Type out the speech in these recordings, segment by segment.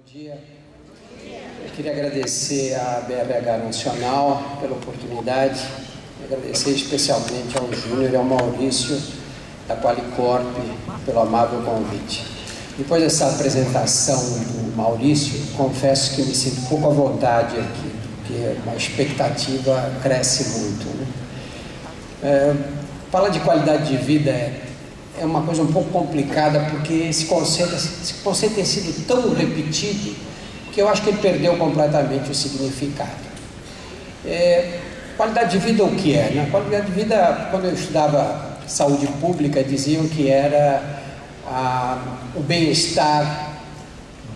dia. Eu queria agradecer à BRH Nacional pela oportunidade, agradecer especialmente ao Júnior e ao Maurício da Qualicorp pelo amável convite. Depois dessa apresentação do Maurício, confesso que me sinto um pouco à vontade aqui, porque a expectativa cresce muito, né? Falar de qualidade de vida é uma coisa um pouco complicada, porque esse conceito tem sido tão repetido que eu acho que ele perdeu completamente o significado. Qualidade de vida o que é, né? Qualidade de vida, quando eu estudava saúde pública, diziam que era o bem-estar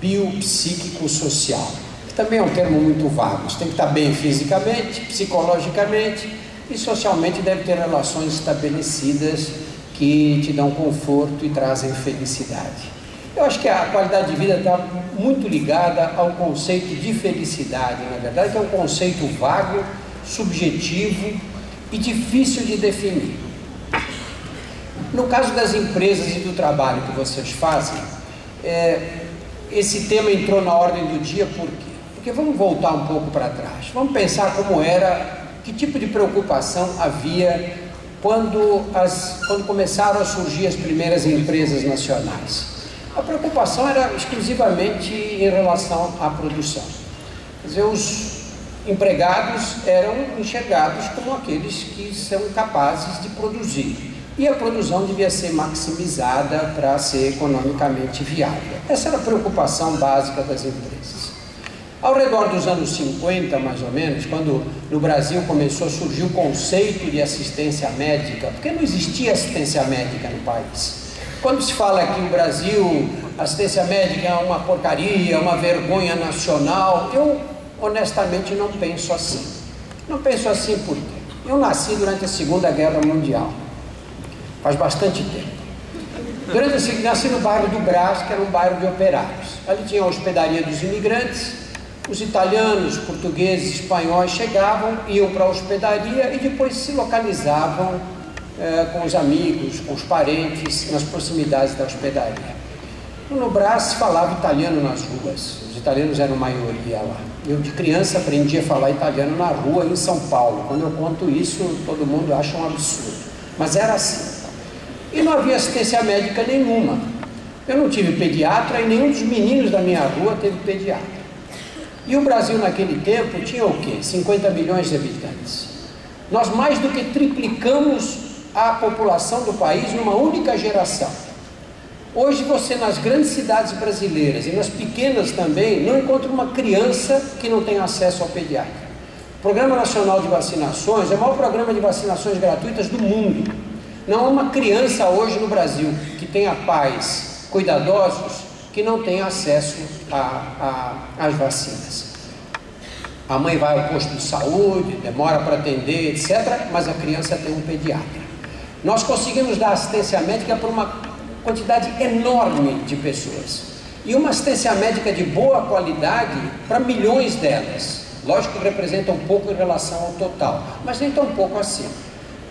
biopsíquico-social, que também é um termo muito vago. Você tem que estar bem fisicamente, psicologicamente e socialmente, deve ter relações estabelecidas que te dão conforto e trazem felicidade. Eu acho que a qualidade de vida está muito ligada ao conceito de felicidade, na verdade, que é um conceito vago, subjetivo e difícil de definir. No caso das empresas e do trabalho que vocês fazem, esse tema entrou na ordem do dia, por quê? Porque vamos voltar um pouco para trás, vamos pensar como era, que tipo de preocupação havia quando começaram a surgir as primeiras empresas nacionais. A preocupação era exclusivamente em relação à produção. Quer dizer, os empregados eram enxergados como aqueles que são capazes de produzir. E a produção devia ser maximizada para ser economicamente viável. Essa era a preocupação básica das empresas. Ao redor dos anos 50, mais ou menos, quando no Brasil começou a surgir o conceito de assistência médica, porque não existia assistência médica no país. Quando se fala que o Brasil, assistência médica é uma porcaria, uma vergonha nacional, eu honestamente não penso assim. Não penso assim por quê? Eu nasci durante a Segunda Guerra Mundial, faz bastante tempo. Nasci no bairro do Brás, que era um bairro de operários. Ali tinha a hospedaria dos imigrantes. Os italianos, portugueses, espanhóis chegavam, iam para a hospedaria e depois se localizavam com os amigos, com os parentes, nas proximidades da hospedaria. No Brás se falava italiano nas ruas, os italianos eram maioria lá. Eu de criança aprendi a falar italiano na rua em São Paulo. Quando eu conto isso, todo mundo acha um absurdo, mas era assim. E não havia assistência médica nenhuma. Eu não tive pediatra e nenhum dos meninos da minha rua teve pediatra. E o Brasil naquele tempo tinha o quê? 50 milhões de habitantes. Nós mais do que triplicamos a população do país numa única geração. Hoje você nas grandes cidades brasileiras e nas pequenas também não encontra uma criança que não tenha acesso ao pediatra. O Programa Nacional de Vacinações é o maior programa de vacinações gratuitas do mundo. Não há uma criança hoje no Brasil que tenha pais cuidadosos que não tem acesso às vacinas. A mãe vai ao posto de saúde, demora para atender, etc., mas a criança tem um pediatra. Nós conseguimos dar assistência médica para uma quantidade enorme de pessoas. E uma assistência médica de boa qualidade para milhões delas. Lógico que representa um pouco em relação ao total, mas nem tão pouco assim.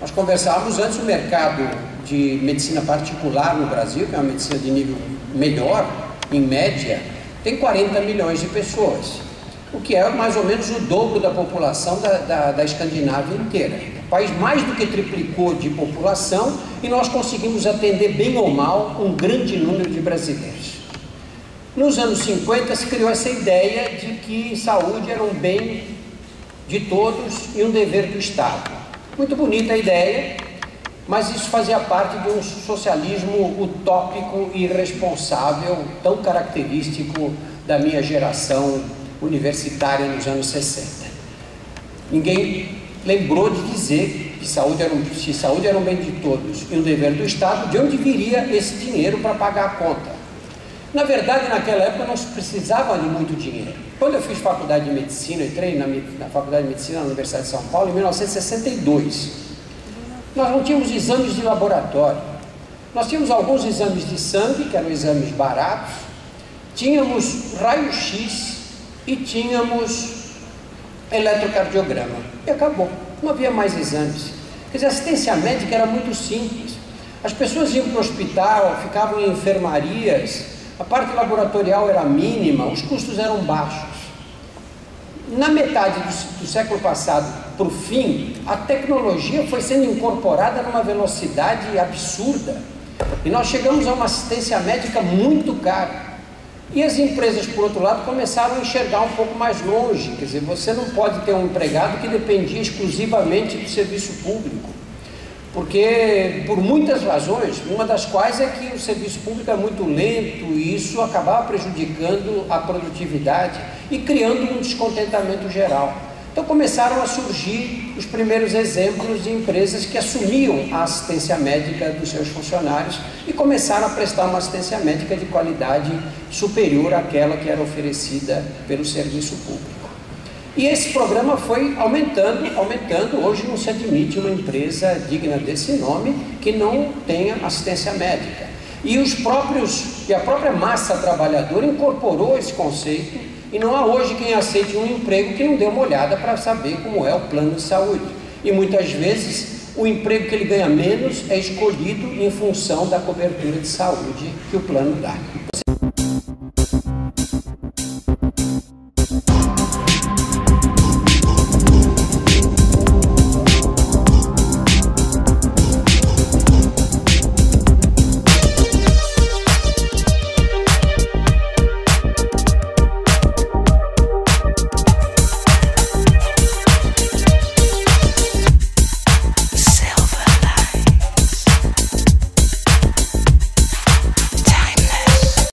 Nós conversávamos antes, o mercado de medicina particular no Brasil, que é uma medicina de nível melhor, em média, tem 40 milhões de pessoas, o que é mais ou menos o dobro da população da Escandinávia inteira. O país mais do que triplicou de população e nós conseguimos atender bem ou mal um grande número de brasileiros. Nos anos 50 se criou essa ideia de que saúde era um bem de todos e um dever do Estado. Muito bonita a ideia, mas isso fazia parte de um socialismo utópico e irresponsável, tão característico da minha geração universitária nos anos 60. Ninguém lembrou de dizer que se saúde era um bem de todos e um dever do Estado, de onde viria esse dinheiro para pagar a conta. Na verdade, naquela época não se precisava de muito dinheiro. Quando eu fiz faculdade de medicina, eu entrei na faculdade de medicina na Universidade de São Paulo em 1962. Nós não tínhamos exames de laboratório. Nós tínhamos alguns exames de sangue, que eram exames baratos, tínhamos raio-x e tínhamos eletrocardiograma. E acabou, não havia mais exames. Quer dizer, a assistência médica era muito simples. As pessoas iam para o hospital, ficavam em enfermarias, a parte laboratorial era mínima, os custos eram baixos. Na metade do século passado para o fim, a tecnologia foi sendo incorporada numa velocidade absurda e nós chegamos a uma assistência médica muito cara. E as empresas, por outro lado, começaram a enxergar um pouco mais longe. Quer dizer, você não pode ter um empregado que dependia exclusivamente do serviço público, porque por muitas razões, uma das quais é que o serviço público é muito lento e isso acabava prejudicando a produtividade e criando um descontentamento geral. Então começaram a surgir os primeiros exemplos de empresas que assumiam a assistência médica dos seus funcionários e começaram a prestar uma assistência médica de qualidade superior àquela que era oferecida pelo serviço público. E esse programa foi aumentando. Hoje não se admite uma empresa digna desse nome que não tenha assistência médica. E a própria massa trabalhadora incorporou esse conceito e não há hoje quem aceite um emprego que não dê uma olhada para saber como é o plano de saúde. E muitas vezes o emprego que ele ganha menos é escolhido em função da cobertura de saúde que o plano dá.